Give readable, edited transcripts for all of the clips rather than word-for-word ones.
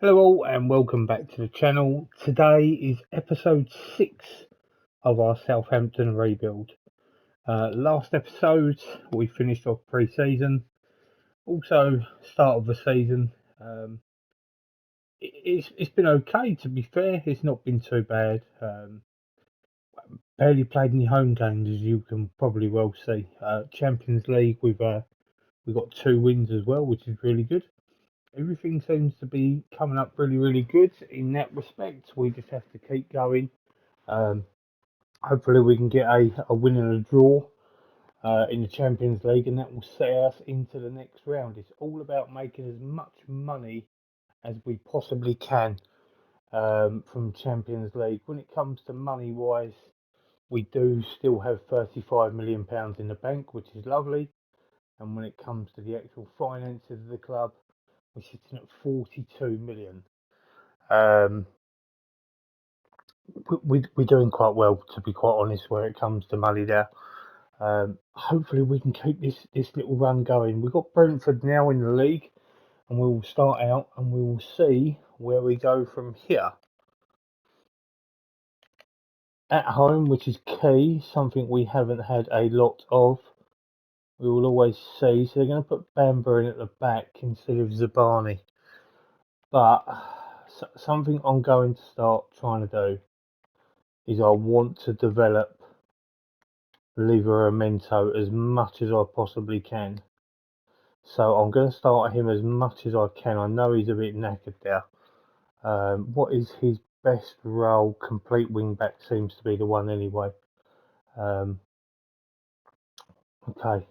Hello all and welcome back to the channel. Today is episode 6 of our Southampton rebuild. Last episode we finished off pre-season, also start of the season. It's been okay, to be fair. It's not been too bad. Barely played any home games, as you can probably well see. Champions League we've got 2 wins as well, which is really good. Everything seems to be coming up really good in that respect. We just have to keep going. Um, Hopefully we can get a win and a draw in the Champions League, and that will set us into the next round. It's all about making as much money as we possibly can from Champions League. When it comes to money wise, we do still have £35 million in the bank, which is lovely. And when it comes to the actual finances of the club, we're sitting at 42 million. We're doing quite well, to be quite honest, where it comes to money there. Hopefully we can keep this little run going. We've got Brentford now in the league, and we will start out and we will see where we go from here. At home, which is key, something we haven't had a lot of. We will always see. So they're going to put Bamber in at the back instead of Zabani. But something I'm going to start trying to do is I want to develop Livramento as much as I possibly can. So I'm going to start him as much as I can. I know he's a bit knackered there. What is his best role? Complete wing back seems to be the one anyway. Okay.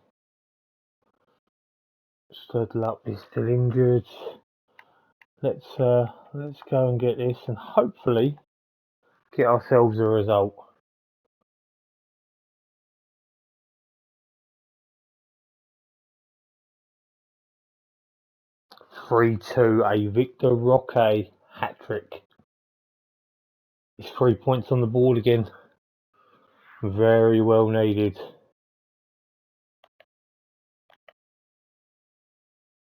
Studlup is still injured. Let's go and get this and hopefully get ourselves a result. (3-2), a Victor Roque hat-trick. It's 3 points on the board again. Very well needed.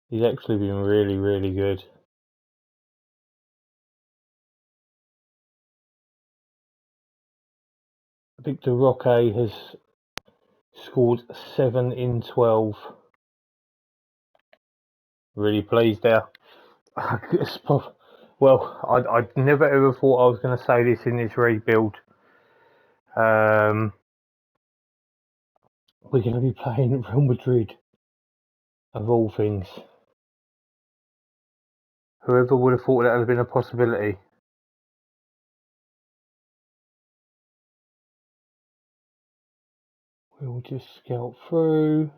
He's actually been really good. Victor Roque has scored 7 in 12. Really pleased there. Well, I never ever thought I was going to say this in this rebuild. We're going to be playing Real Madrid, of all things. Whoever would have thought that would have been a possibility? We'll just scout through.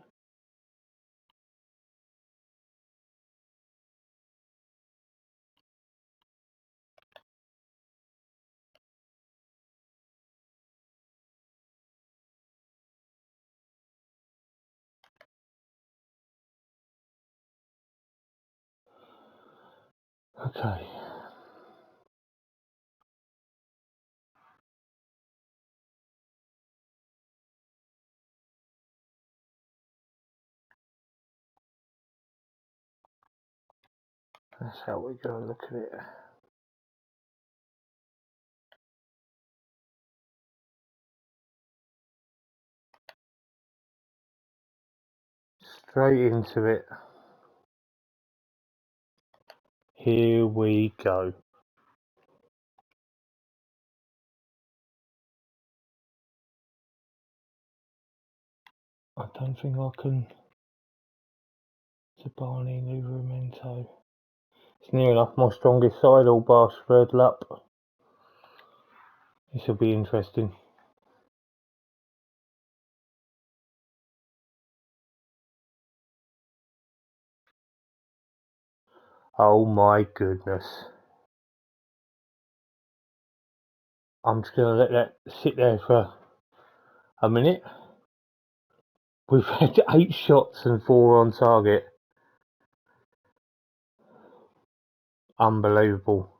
Okay. That's how we go look at it. Straight into it. Here we go. I don't think I can. Zabani, Livramento. It's near enough my strongest side, all bar Studlup. This will be interesting. Oh my goodness. I'm just going to let that sit there for a minute. We've had 8 shots and 4 on target. Unbelievable.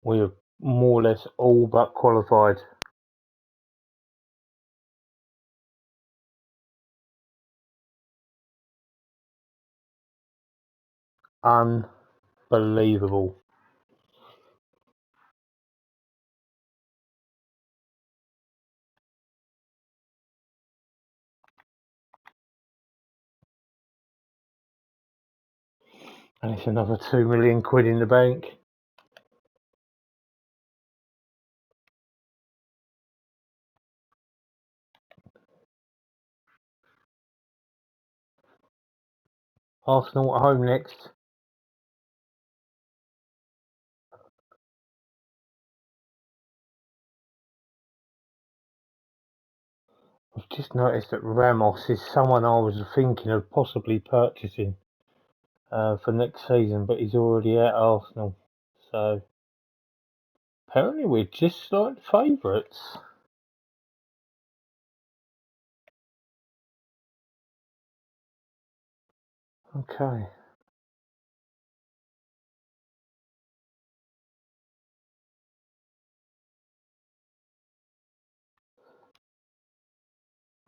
We have more or less all but qualified. unbelievable. And it's another 2 million quid in the bank. Arsenal at home next. I've just noticed that Ramos is someone I was thinking of possibly purchasing for next season, but he's already at Arsenal. So apparently we're just like favourites. Okay.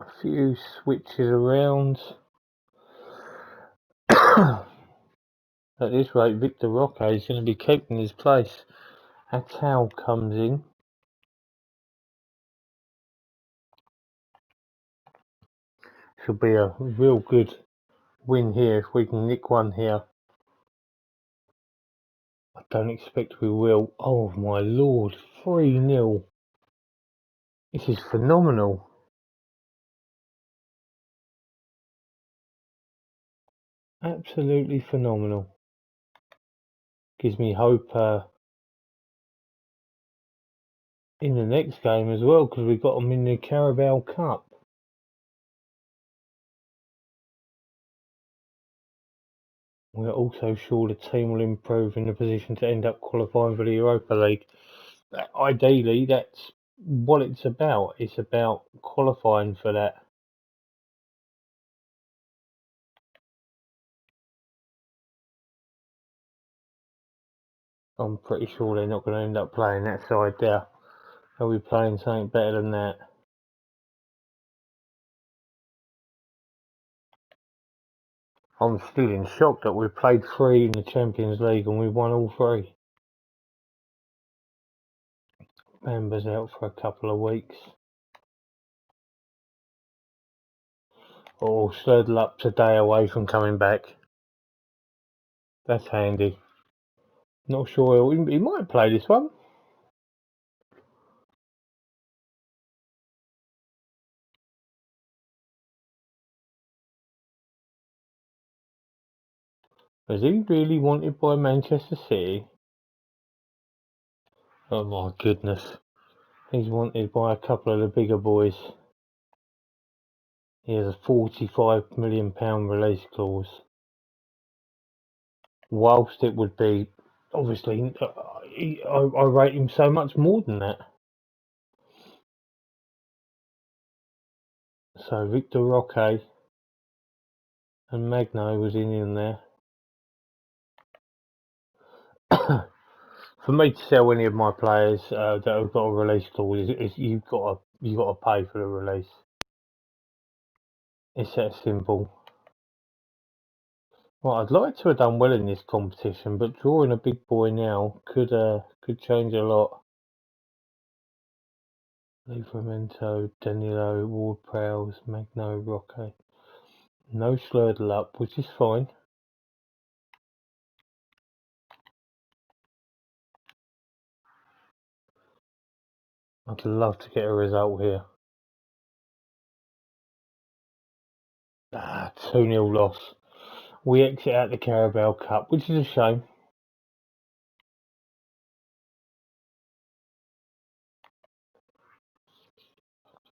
A few switches around. At this rate, Victor Roque is going to be keeping his place. Atal comes in. Should be a real good win here if we can nick one here. I don't expect we will. Oh my lord, 3-0. This is phenomenal. Absolutely phenomenal. Gives me hope in the next game as well, because we've got them in the Carabao Cup. We're also sure the team will improve in the position to end up qualifying for the Europa League. Ideally, that's what it's about. It's about qualifying for that. I'm pretty sure they're not going to end up playing that side there. They'll be playing something better than that. I'm still in shock that we've played 3 in the Champions League and we've won all 3. Bamba's out for a couple of weeks. Oh, Slurred up today away from coming back. That's handy. Not sure he might play this one. Is he really wanted by Manchester City? Oh my goodness. He's wanted by a couple of the bigger boys. He has a £45 million release clause. Whilst it would be, obviously, I rate him so much more than that. So Victor Roque and Magno was in there. For me to sell any of my players that have got a release clause, you've got to pay for the release. It's that simple. Well, I'd like to have done well in this competition, but drawing a big boy now could change a lot. Livramento, Danilo, Ward-Prowse, Magno, Roque. No Slurtle up, which is fine. I'd love to get a result here. 2-0 loss. We exit out the Carabao Cup, which is a shame.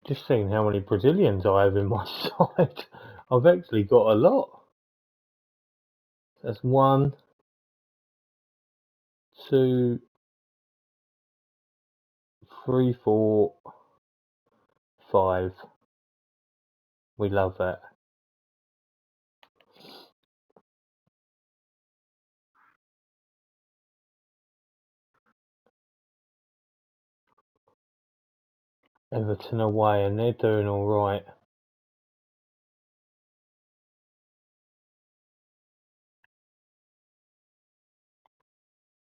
Just seeing how many Brazilians I have in my side. I've actually got a lot. That's 1, 2, 3, 4, 5. We love that. Everton away, and they're doing all right.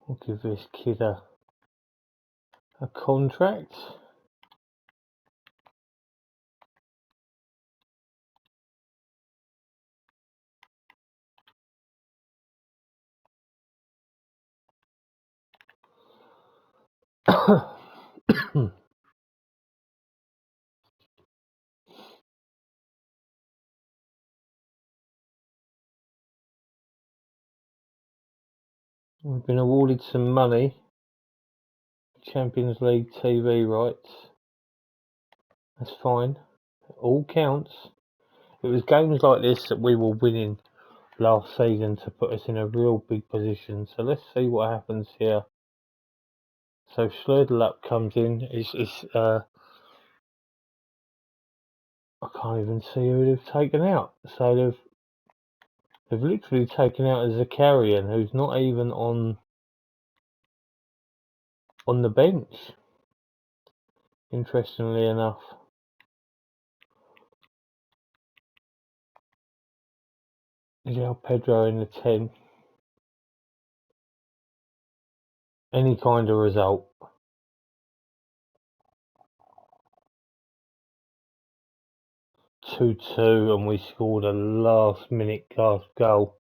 We'll give this kid a contract. We've been awarded some money. Champions League TV rights. That's fine. All counts. It was games like this that we were winning last season to put us in a real big position. So let's see what happens here. So Schlöderlup comes in. I can't even see who they've taken out. So they've literally taken out a Zakarian who's not even on the bench. Interestingly enough. João Pedro in the 10. Any kind of result. 2-2 and we scored a last minute goal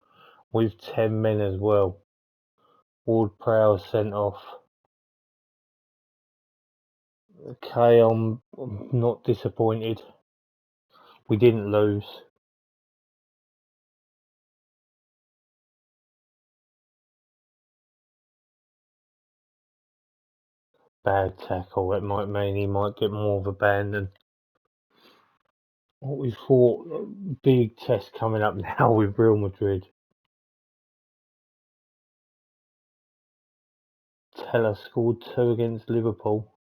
with 10 men as well. Ward-Prowse sent off. Okay, I'm not disappointed. We didn't lose. Bad tackle. It might mean he might get more of a ban than what we thought. Big test coming up now with Real Madrid. Teller scored 2 against Liverpool.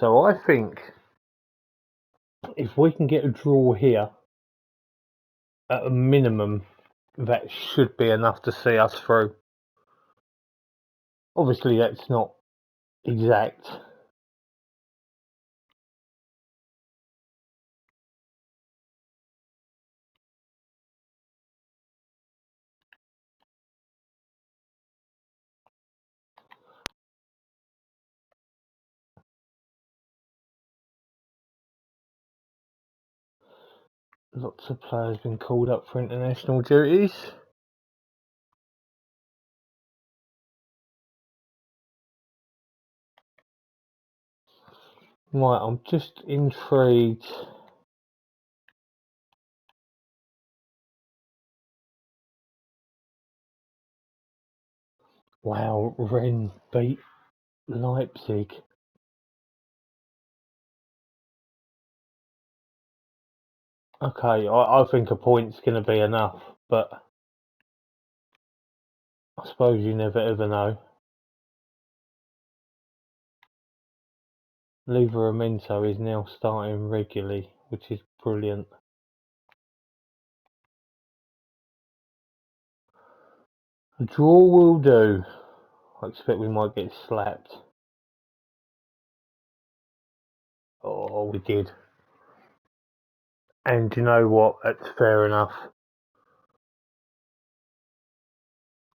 So I think if we can get a draw here, at a minimum, that should be enough to see us through. Obviously, that's not exact. Lots of players been called up for international duties. Right, I'm just intrigued. Wow, Rennes beat Leipzig. Okay, I think a point's going to be enough, but I suppose you never ever know. Livramento is now starting regularly, which is brilliant. A draw will do. I expect we might get slapped. Oh, we did. And you know what? That's fair enough.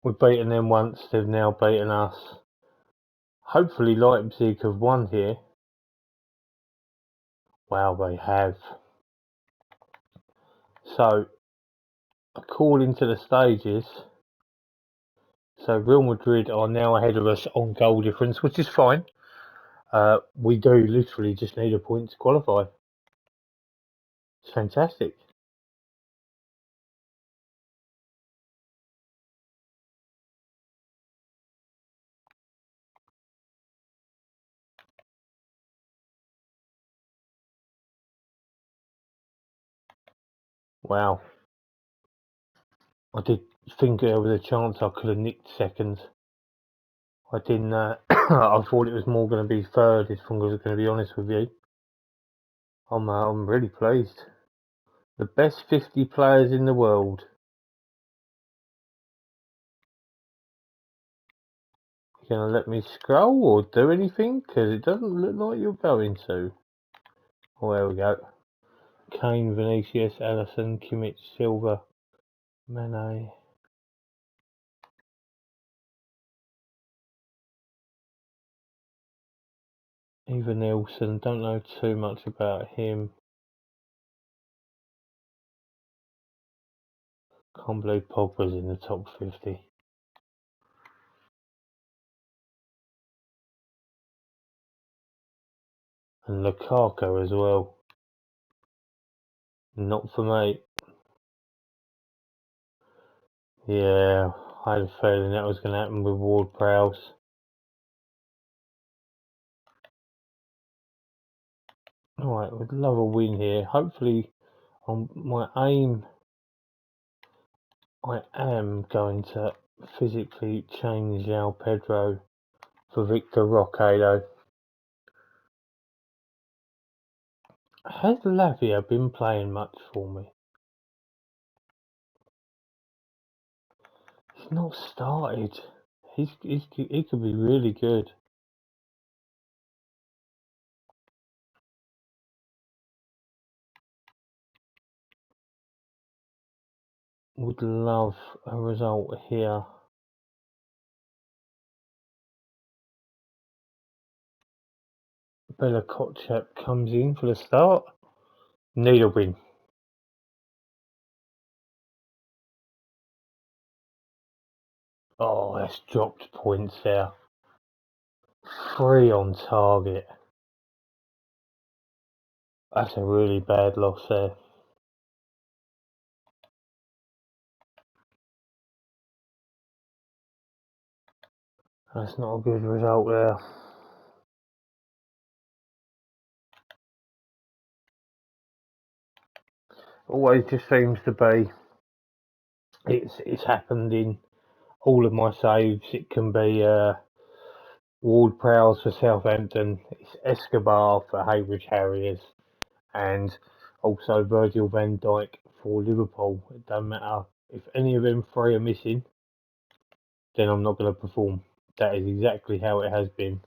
We've beaten them once, they've now beaten us. Hopefully Leipzig have won here. Wow, they have. So, according to the stages, so Real Madrid are now ahead of us on goal difference, which is fine. We do literally just need a point to qualify. It's fantastic. Wow. I did think there was a chance I could have nicked second. I didn't. I thought it was more going to be third, if I'm going to be honest with you. I'm really pleased. The best 50 players in the world. You gonna let me scroll or do anything? Because it doesn't look like you're going to. Oh, there we go. Kane, Vinicius, Alisson, Kimmich, Silva, Mane. Even Nielsen, don't know too much about him. Can't believe Pogba's in the top 50. And Lukaku as well. Not for me. Yeah, I had a feeling that was going to happen with Ward-Prowse. Alright, we'd love a win here. Hopefully, on my aim, I am going to physically change João Pedro for Victor Roque, though. Has Lavia been playing much for me? He's not started. He could be really good. Would love a result here. Bella Kotchap comes in for the start. Need a win. Oh, that's dropped points there. 3 on target. That's a really bad loss there. That's not a good result there. Always just seems to be. It's happened in all of my saves. It can be Ward-Prowse for Southampton. It's Escobar for Hayward Harriers, and also Virgil van Dijk for Liverpool. It doesn't matter if any of them 3 are missing, then I'm not going to perform. That is exactly how it has been.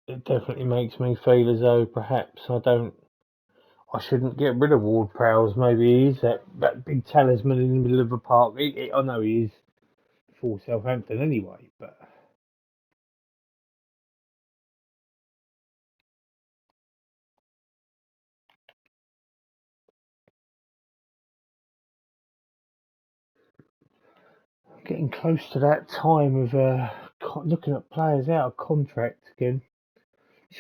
It definitely makes me feel as though perhaps I shouldn't get rid of Ward-Prowse. Maybe he's that big talisman in the middle of a park. I know he is for Southampton anyway, but getting close to that time of looking at players out of contract again.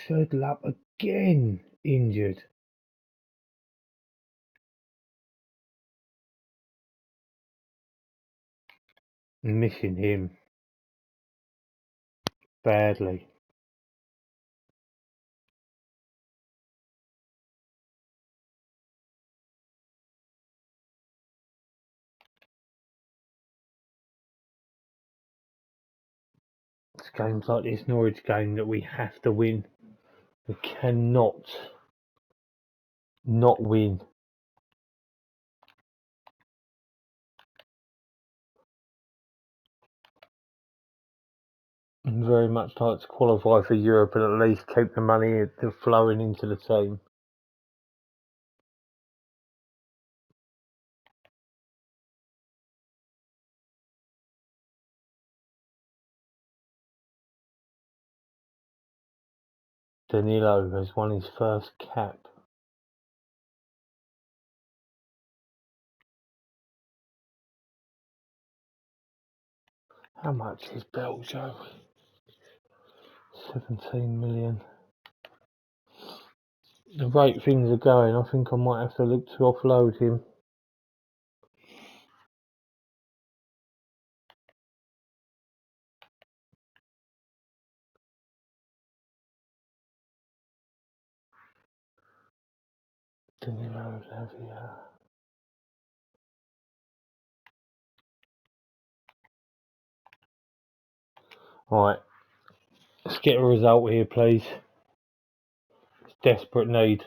Schürrle up again, injured. Missing him badly. It's games like this Norwich game that we have to win. We cannot not win. And very much like to qualify for Europe and at least keep the money flowing into the team. Danilo has won his first cap. How much is Beljo? 17 million. The rate things are going, I think I might have to look to offload him. Danilo Lavia. Right, let's get a result here, please. It's desperate need.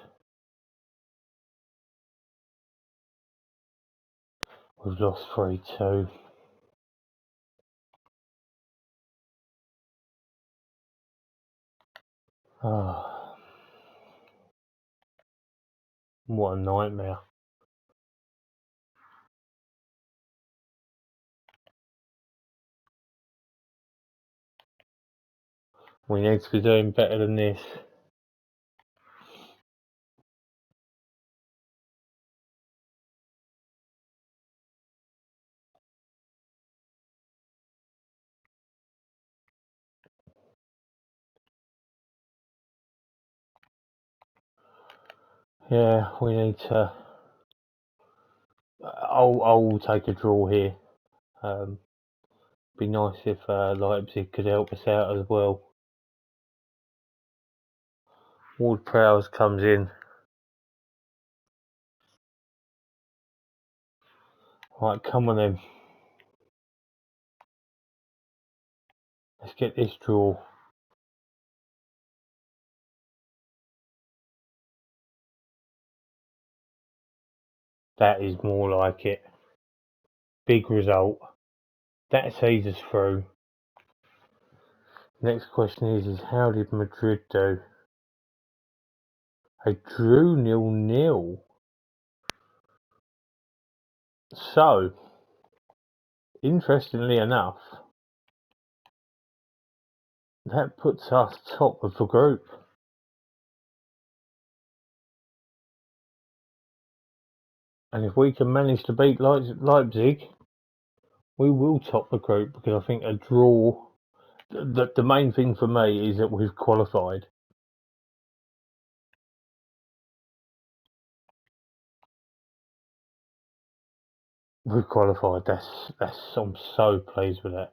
We've lost 3-2. Oh, what a nightmare. We need to be doing better than this. Yeah, we need to. I'll take a draw here. Be nice if Leipzig could help us out as well. Ward-Prowse comes in. Right, come on then. Let's get this draw. That is more like it. Big result. That sees us through. Next question is how did Madrid do? They drew 0-0. So, interestingly enough, that puts us top of the group. And if we can manage to beat Leipzig, we will top the group because I think a draw. The main thing for me is that we've qualified. We've qualified. I'm so pleased with that.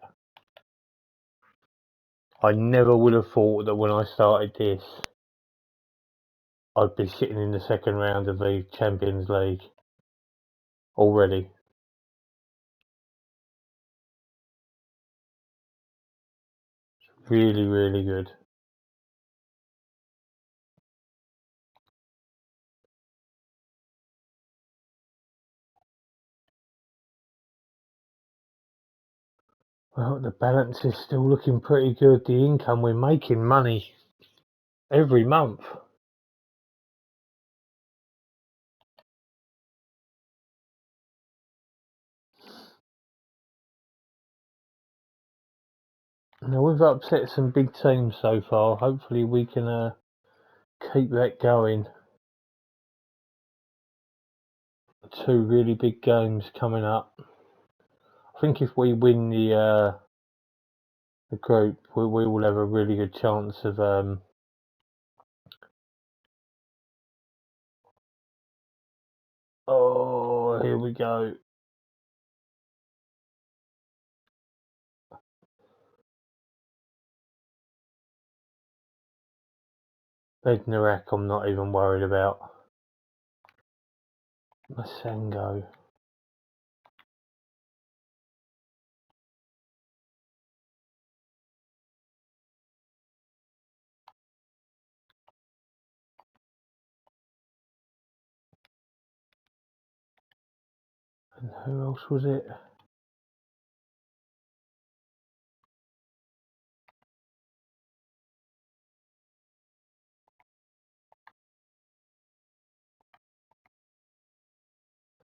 I never would have thought that when I started this, I'd be sitting in the second round of the Champions League already. Really, really good. Well, the balance is still looking pretty good. The income, we're making money every month. Now, we've upset some big teams so far. Hopefully we can keep that going. 2 really big games coming up. I think if we win the group, we will have a really good chance of oh, here we go. Bednarak, I'm not even worried about. Masengo. And who else was it?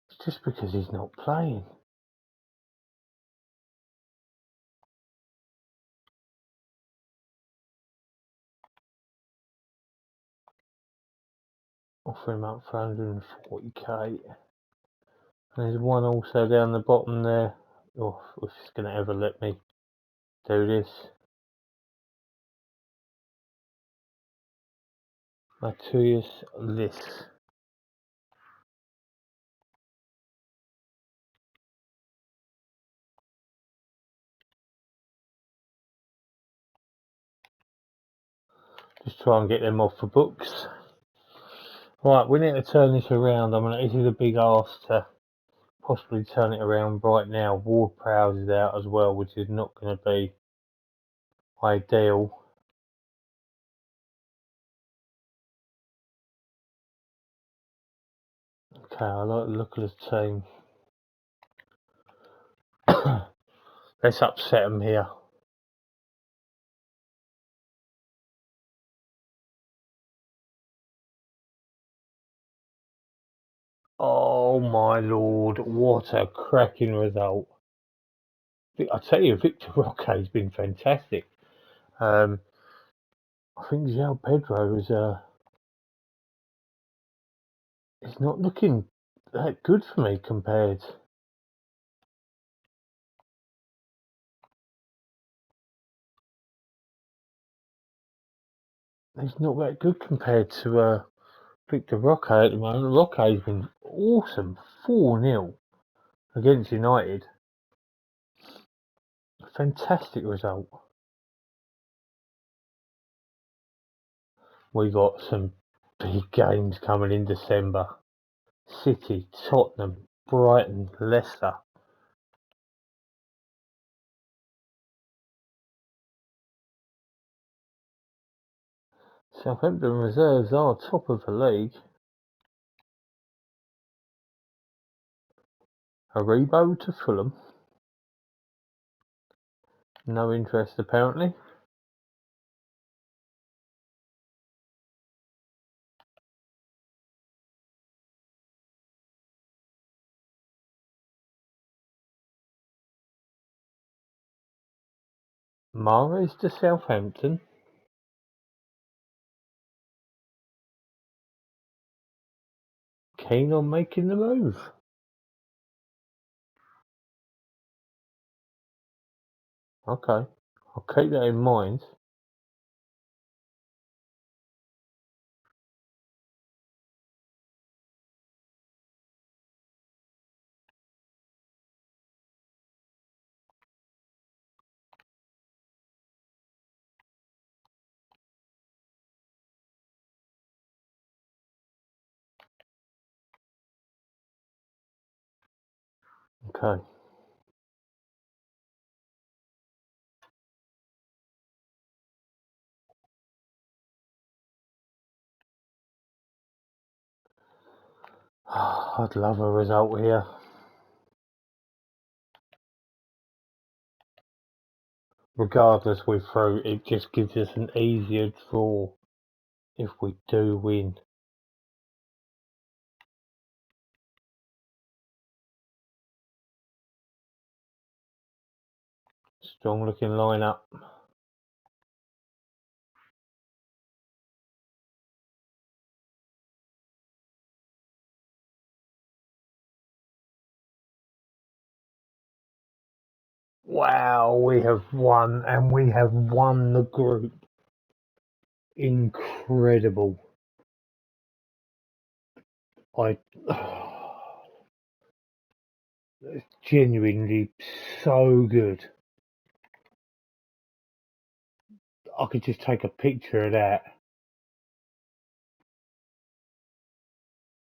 It's just because he's not playing. Offer him up for 140k. There's one also down the bottom there. Oh, if it's going to ever let me do this. Matthias Liss. Just try and get them off the books. Right, we need to turn this around. I mean, this is a big ask to possibly turn it around right now. Ward-Prowse is out as well, which is not going to be ideal. Okay, I like the look of this team. Let's upset them here. Oh my lord, what a cracking result. I tell you, Victor Roque's been fantastic. Um, I think João Pedro is not looking that good for me compared. He's not that good compared to Victor Roque at the moment. Roque's been awesome. 4-0 against United. Fantastic result. We got some big games coming in December. City, Tottenham, Brighton, Leicester. Southampton reserves are top of the league. Aribo to Fulham. No interest apparently. Mahrez to Southampton. Keen on making the move. Okay, I'll keep that in mind. Okay. I'd love a result here. Regardless we're through, it just gives us an easier draw if we do win. Strong looking lineup. Wow, we have won, and we have won the group. Incredible. I it's genuinely so good. I could just take a picture of that.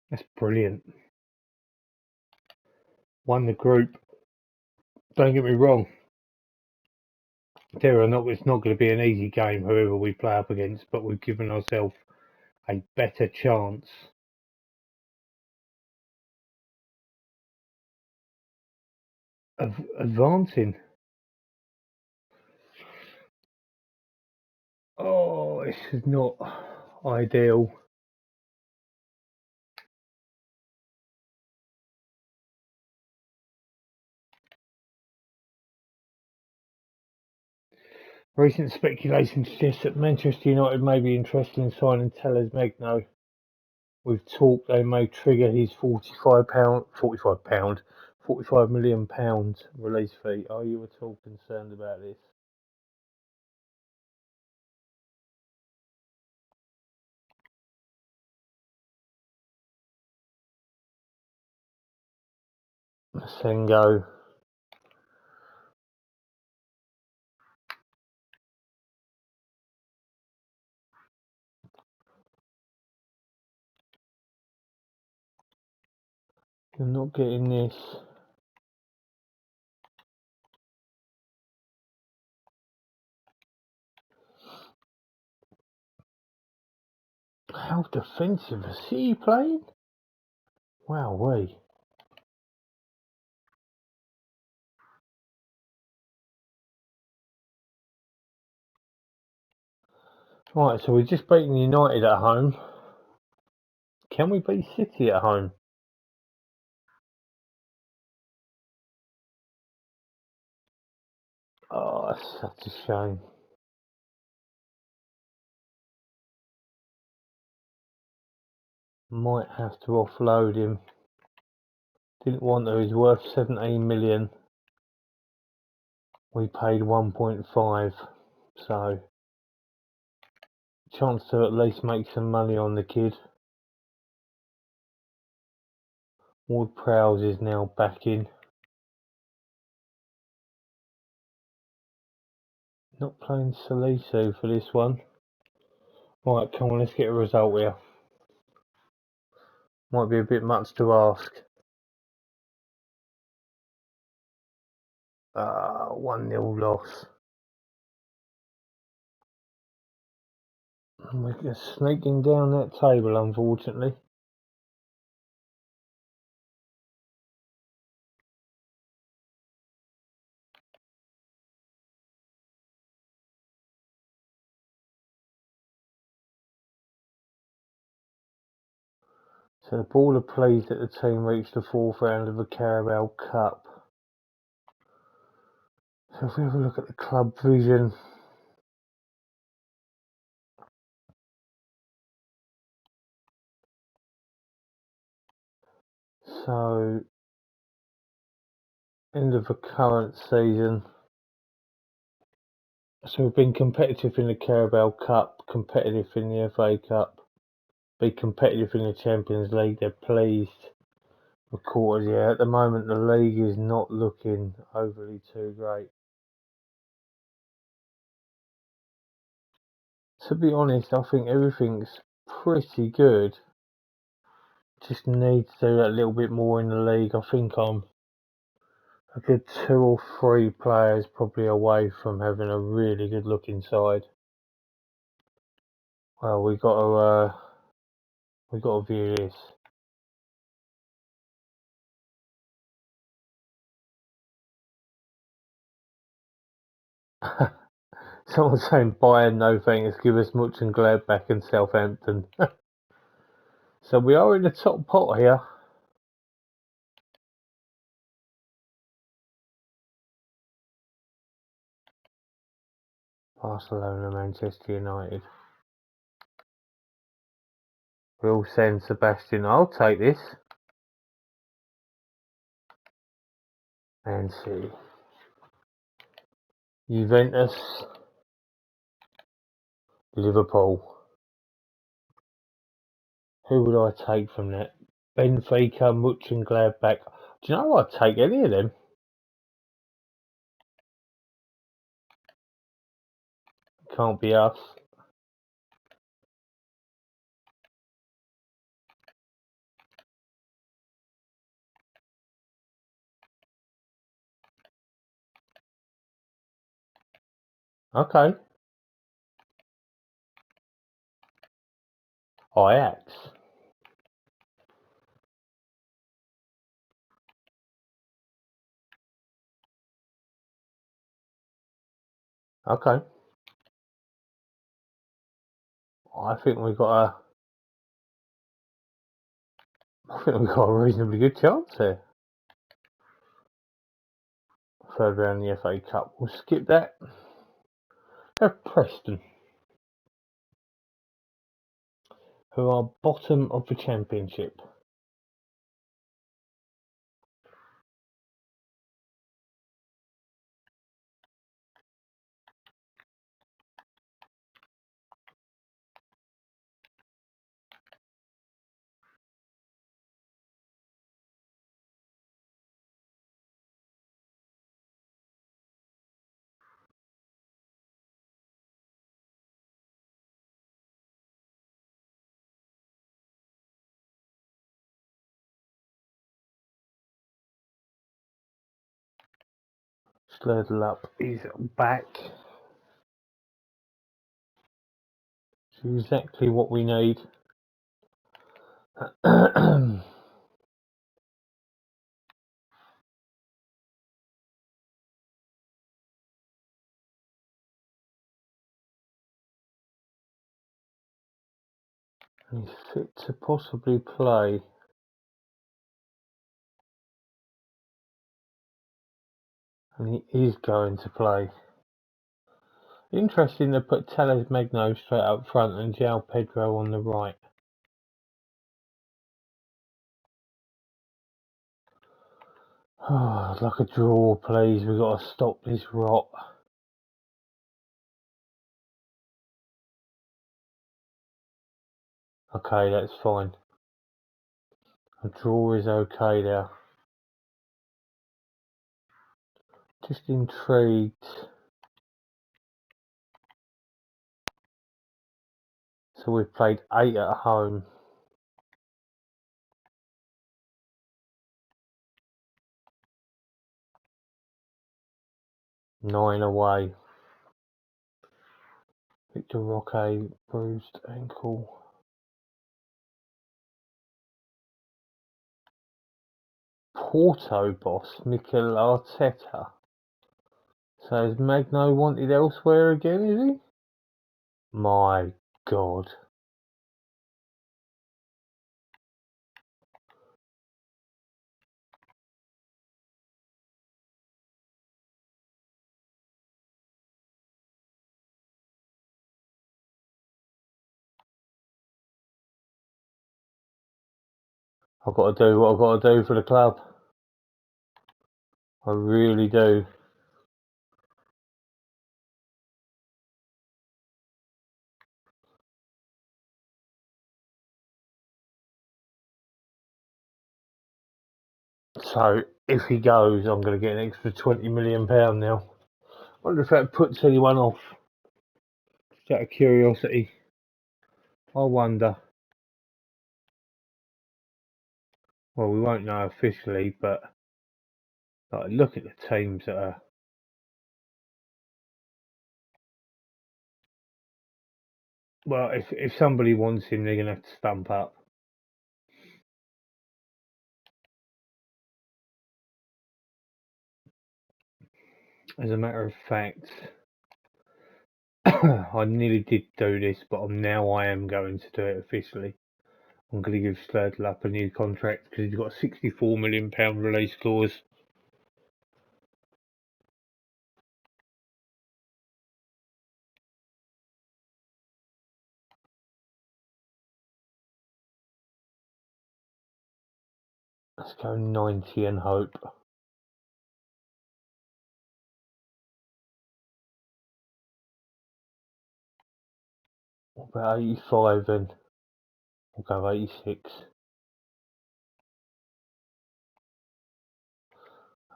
That's brilliant. Won the group. Don't get me wrong. There or not, it's not going to be an easy game, whoever we play up against, but we've given ourselves a better chance of advancing. Oh, this is not ideal. Recent speculation suggests that Manchester United may be interested in signing Telles Magno. With talk they may trigger his £45 million release fee. Are you at all concerned about this? Sengo. You're not getting this. How defensive is he playing? Wow, wait. Right, so we're just beating United at home. Can we beat City at home? Oh, that's such a shame. Might have to offload him. Didn't want to. He's worth 17 million. We paid 1.5, so chance to at least make some money on the kid. Ward-Prowse is now back in. Not playing Salisu for this one. Right, come on, let's get a result here. Might be a bit much to ask. 1-0 loss. We're just sneaking down that table, unfortunately. So the ball are pleased that the team reached the fourth round of the Carabao Cup. So if we have a look at the club vision. So, end of the current season. So we've been competitive in the Carabao Cup, competitive in the FA Cup, be competitive in the Champions League. They're pleased. Of course, yeah, at the moment the league is not looking overly too great. To be honest, I think everything's pretty good. Just need to do that a little bit more in the league. I think I'm a good 2 or 3 players probably away from having a really good looking side. Well, we got to view this. Someone's saying Bayern, no thanks, give us Much and Gladbach and Southampton. So we are in the top pot here. Barcelona, Manchester United. We'll send Sebastian. I'll take this. And see. Juventus. Liverpool. Who would I take from that? Benfica, Much and Gladbach. Do you know I'd take any of them? Can't be us. Okay. Ajax. Okay. I think we've got a reasonably good chance here. Third round of the FA Cup. We'll skip that. Have Preston, who are bottom of the Championship. Slurtle up is back. It's exactly what we need. He's fit to possibly play. And he is going to play. Interesting to put Telles Magno straight up front and João Pedro on the right. Oh, I'd like a draw, please. We've got to stop this rot. Okay, that's fine. A draw is okay there. Just intrigued. So we've played 8 at home. Nine away. Victor Roque, bruised ankle. Porto boss, Mikel Arteta. So is Magno wanted elsewhere again, is he? My God. I've got to do what I've got to do for the club. I really do. So if he goes, I'm going to get an extra £20 million now. I wonder if that puts anyone off. Just out of curiosity. I wonder. Well, we won't know officially, but like, look at the teams that are. Well, if somebody wants him, they're going to have to stump up. As a matter of fact, I nearly did do this, but I am going to do it officially. I'm going to give Slurtle up a new contract because he's got a £64 million release clause. Let's go 90 and hope. What about 85 then? We'll go 86.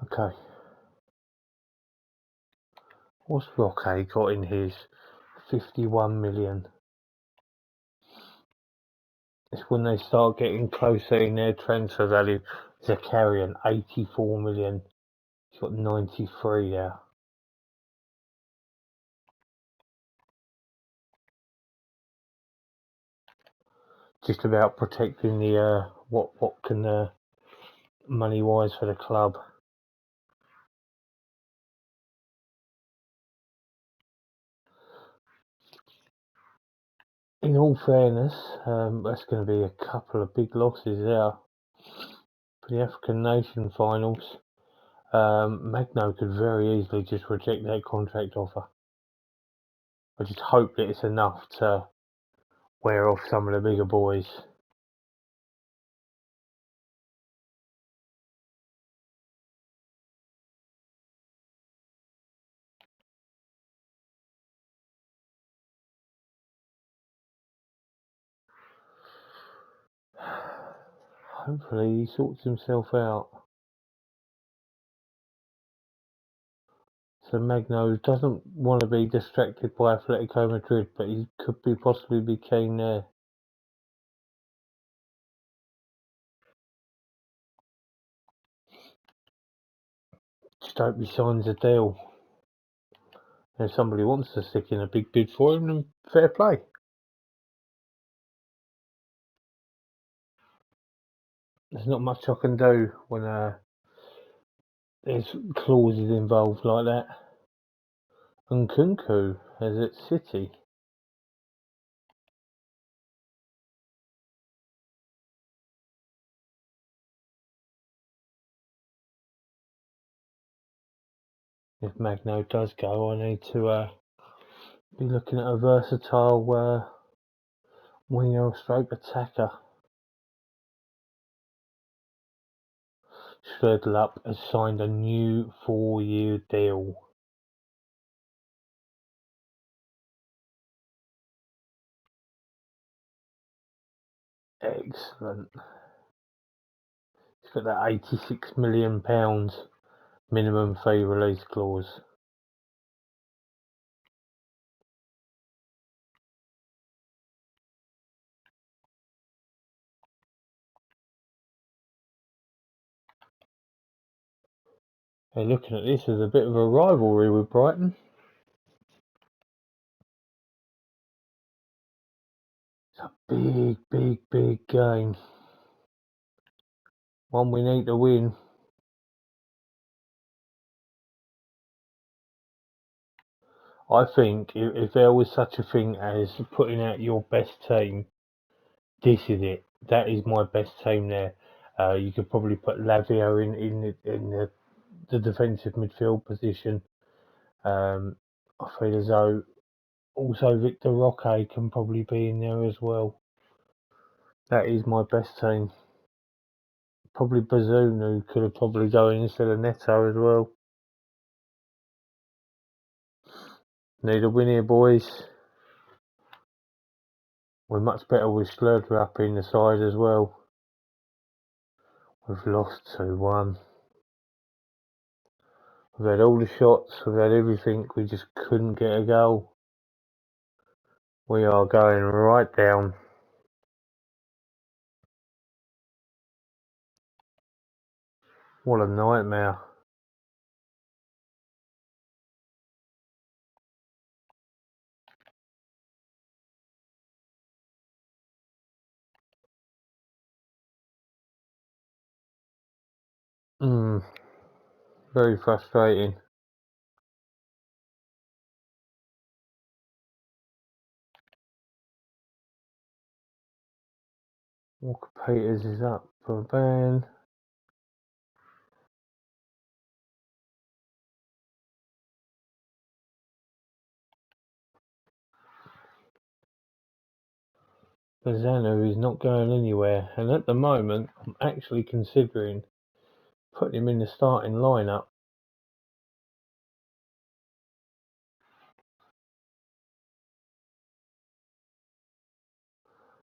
Okay. What's Roque got in his 51 million? It's when they start getting closer in their transfer value. Zakarian, 84 million. He's got 93 there. Just about protecting the what can money wise for the club. In all fairness, that's going to be a couple of big losses there for the African Nation finals. Magno could very easily just reject that contract offer. I just hope that it's enough to wear off some of the bigger boys. Hopefully he sorts himself out. So Magno doesn't want to be distracted by Atletico Madrid, but he could possibly be keen there. Just hope he signs a deal. And if somebody wants to stick in a big bid for him, then fair play. There's not much I can do when there's clauses involved like that. And Kunku is at City. if Magno does go, I need to be looking at a versatile winger or stroke attacker. Schledlup has signed a new 4-year deal. Excellent. He's got that £86 million minimum fee release clause. They're looking at this as a bit of a rivalry with Brighton. It's a big game. One we need to win. I think if there was such a thing as putting out your best team, this is it. That is my best team there. You could probably put Lavia in the defensive midfield position. I feel as though also Victor Roque can probably be in there as well. That is my best team. Probably Bazunu could have probably go in instead of Neto as well. Need a win here, boys. We're much better with Slurter up in the side as well. We've lost 2-1. We've had all the shots, we've had everything, we just couldn't get a goal. We are going right down. What a nightmare. Very frustrating. Walker Peters is up for a ban. Bazanu is not going anywhere, and at the moment I'm actually considering putting him in the starting lineup.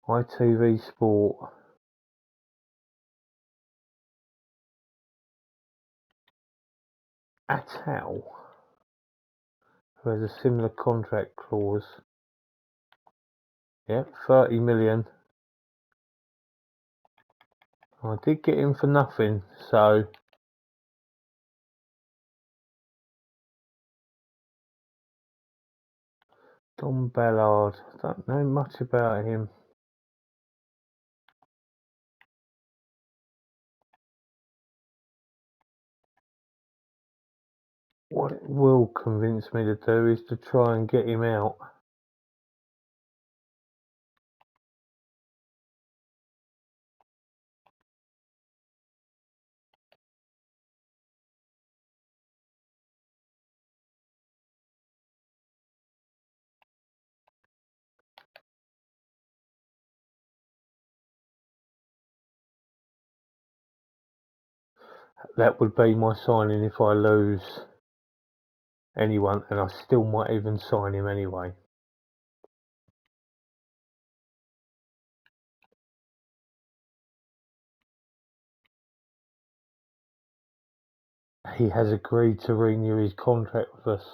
ITV Sport. Attal, who has a similar contract clause. Yep, 30 million. I did get him for nothing, so Don Ballard, I don't know much about him. What it will convince me to do is to try and get him out. That would be my signing if I lose anyone, and I still might even sign him anyway. He has agreed to renew his contract with us.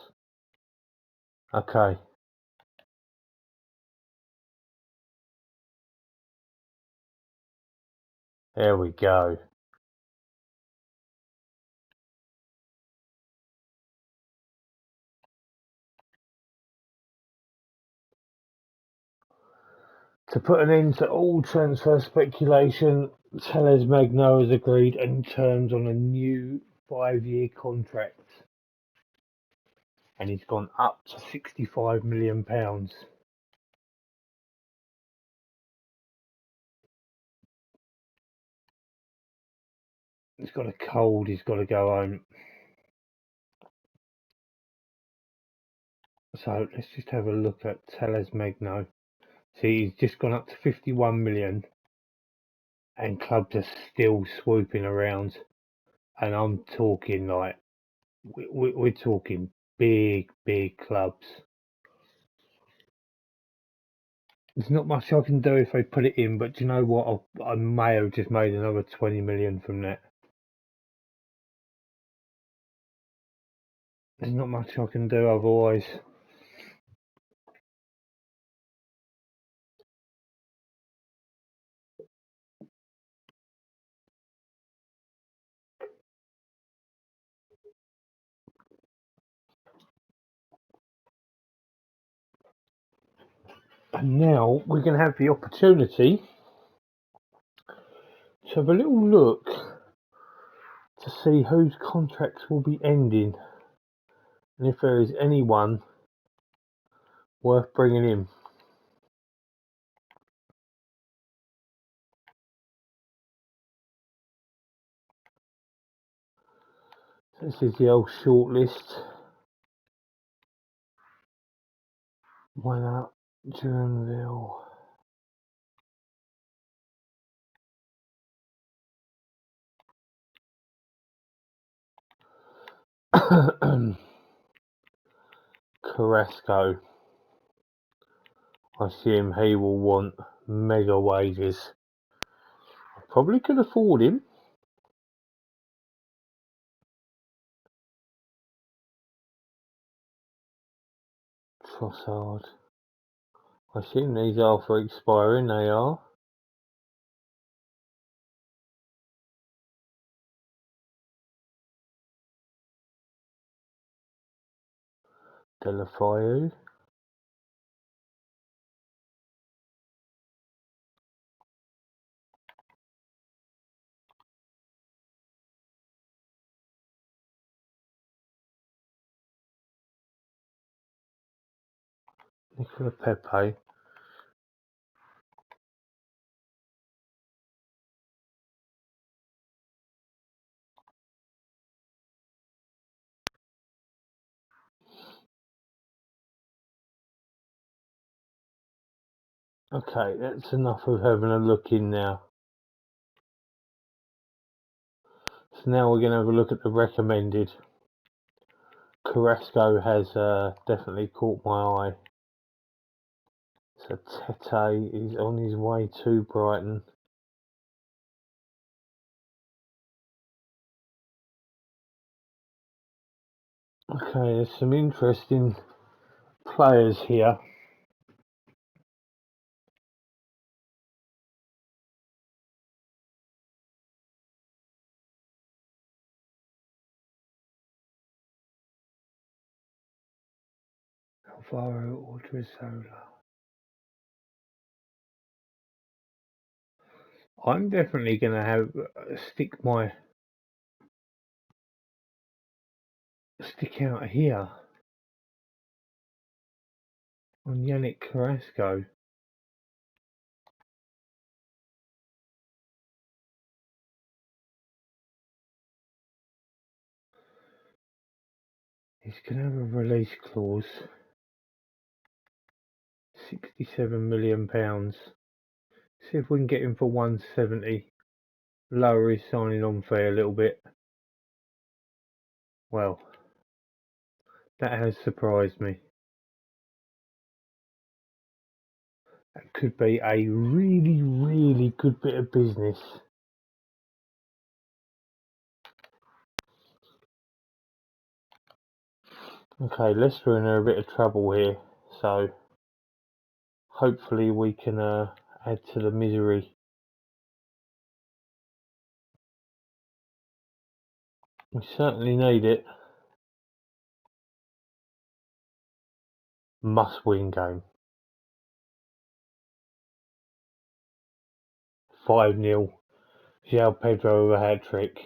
Okay. There we go. To put an end to all transfer speculation, Telles Magno has agreed in terms on a new 5-year contract. And he's gone up to £65 million. He's got a cold, he's got to go home. So let's just have a look at Magno. See, he's just gone up to 51 million, and clubs are still swooping around. And I'm talking like we're talking big clubs. There's not much I can do if they put it in, but do you know what? I may have just made another 20 million from that. There's not much I can do otherwise. And now we're going to have the opportunity to have a little look to see whose contracts will be ending and if there is anyone worth bringing in. This is the old shortlist. Why not? Duranville. Carrasco. I assume he will want mega wages. I probably could afford him. Trossard. I assume these are for expiring, they are. Delafeu. Nicola Pepe. Okay, that's enough of having a look in now. So now we're going to have a look at the recommended. Carrasco has definitely caught my eye. So Tete is on his way to Brighton. Okay, there's some interesting players here. Alvaro Odriozola. I'm definitely going to have stick out here on Yannick Carrasco. He's going to have a release clause. £67 million. See if we can get him for 170. Lower his signing on fee a little bit. Well, that has surprised me. That could be a really good bit of business. Okay, Leicester are in a bit of trouble here, so hopefully we can add to the misery. We certainly need it. Must-win game. 5-0. João Pedro with a hat-trick.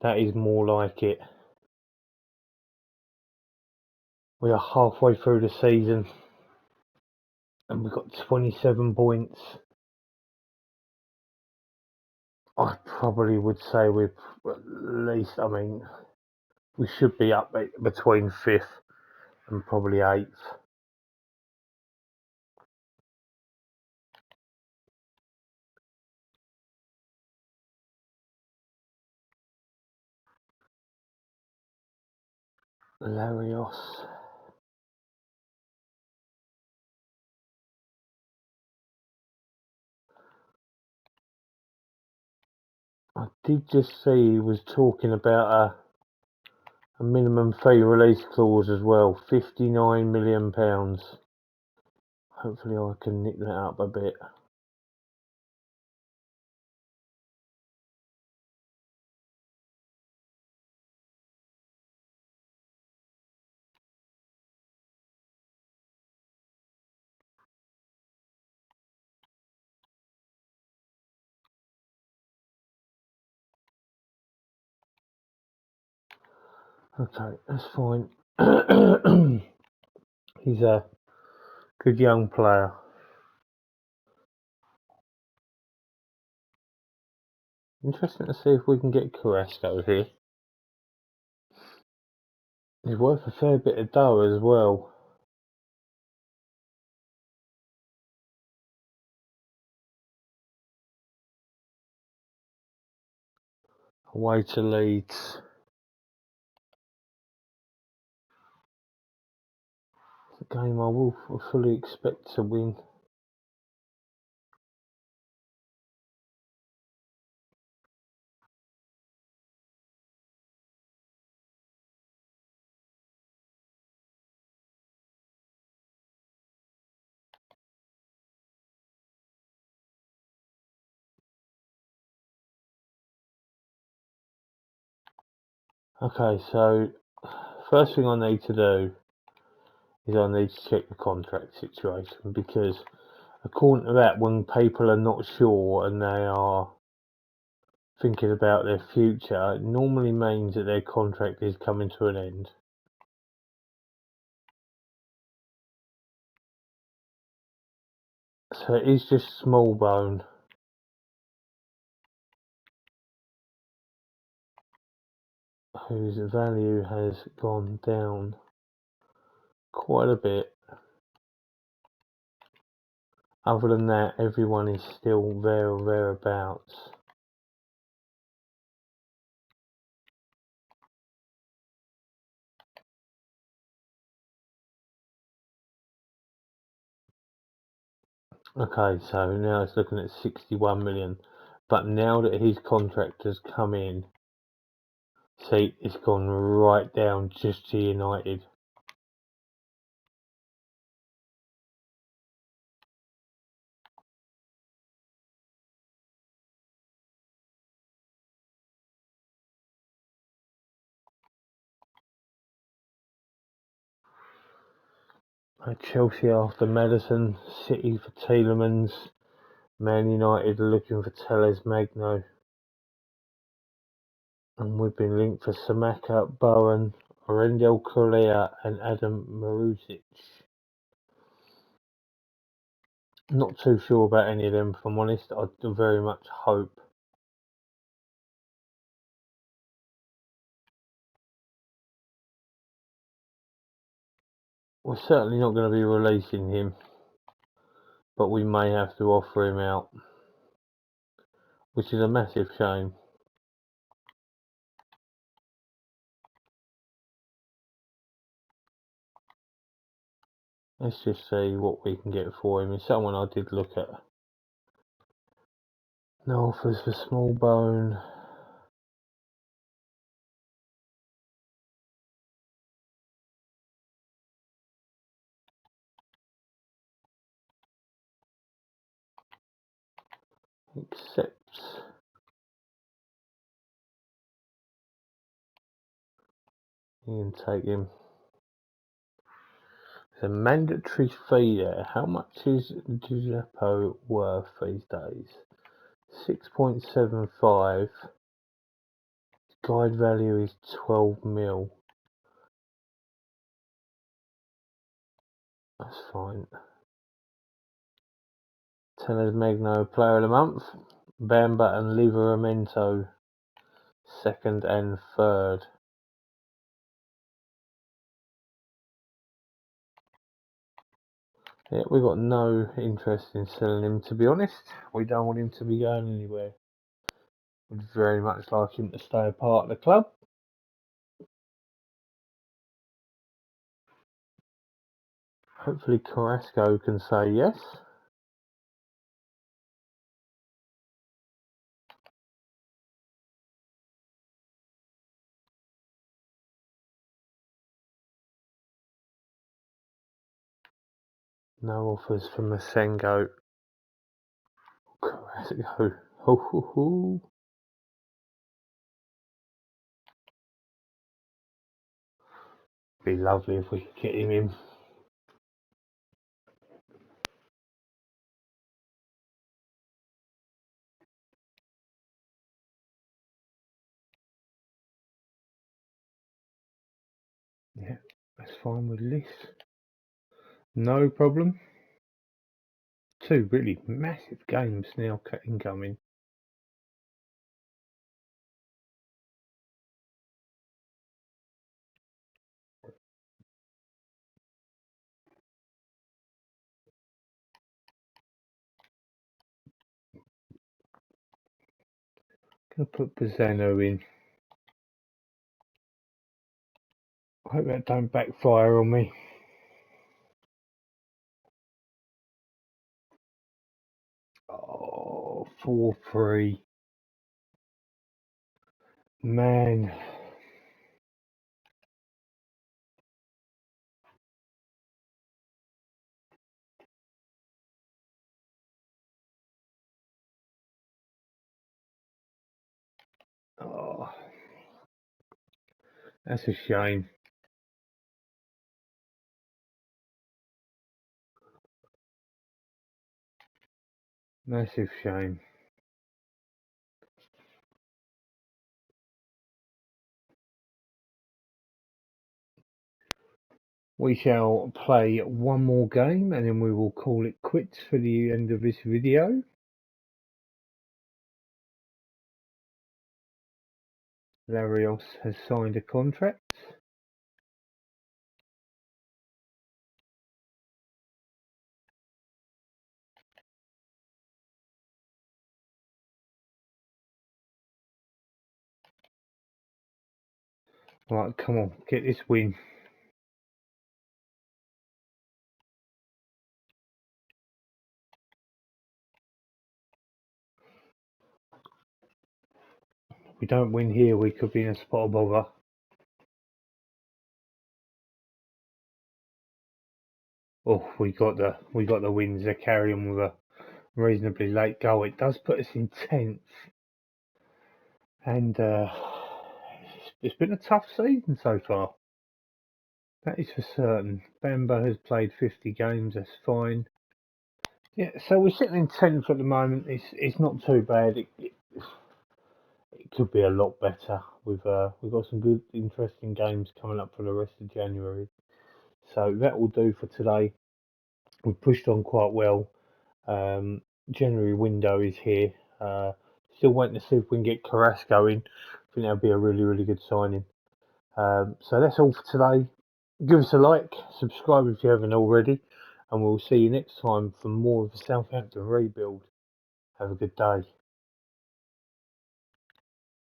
That is more like it. We are halfway through the season and we've got 27 points. I probably would say we're at least, we should be up between 5th and probably 8th. Larios. I did just see he was talking about a minimum fee release clause as well, £59 million. Hopefully I can nick that up a bit. Okay, that's fine. He's a good young player. Interesting to see if we can get Carrasco here. He's worth a fair bit of dough as well. Away to Leeds. The game I will fully expect to win. Okay, so first thing I need to do is I need to check the contract situation, because according to that, when people are not sure and they are thinking about their future, it normally means that their contract is coming to an end. So it is just small bone, whose value has gone down quite a bit. Other than that, everyone is still there or thereabouts. Okay, so now it's looking at 61 million. But now that his contract has come in, see, it's gone right down just to United. Chelsea after Madison, City for Tielemans, Man United are looking for Telles Magno. And we've been linked for Samaka, Bowen, Orendel Correa and Adam Marusic. Not too sure about any of them, if I'm honest. I very much hope. We're certainly not going to be releasing him, but we may have to offer him out, which is a massive shame. Let's just see what we can get for him. It's someone I did look at. No offers for small bone. Accepts. You can take him. There's a mandatory fee there. How much is Giuseppe worth these days? 6.75. Guide value is 12 mil. That's fine. Tellers Magno, player of the month. Bamba and Livramento, second and third. Yeah, we've got no interest in selling him, to be honest. We don't want him to be going anywhere. We'd very much like him to stay a part of the club. Hopefully Carrasco can say yes. No offers for Masengo. Carrasco. Ho, ho, ho. Be lovely if we could get him in. Yeah, that's fine with this. No problem. Two really massive games now incoming. Gonna put Bazzano in. I hope that don't backfire on me. Oh, 4-3. Man. Oh, that's a shame. Massive shame. We shall play one more game and then we will call it quits for the end of this video. Larios has signed a contract. Right, come on, get this win. If we don't win here, we could be in a spot of bother. Oh, we got the wins. They're carrying with a reasonably late goal. It does put us in 10th, and it's been a tough season so far. That is for certain. Bamba has played 50 games. That's fine. Yeah, so we're sitting in 10th at the moment. It's not too bad. It could be a lot better. We've got some good, interesting games coming up for the rest of January. So that will do for today. We've pushed on quite well. January window is here. Still waiting to see if we can get Carrasco in. I think that'll be a really, really good signing. So that's all for today. Give us a like, subscribe if you haven't already, and we'll see you next time for more of the Southampton rebuild. Have a good day.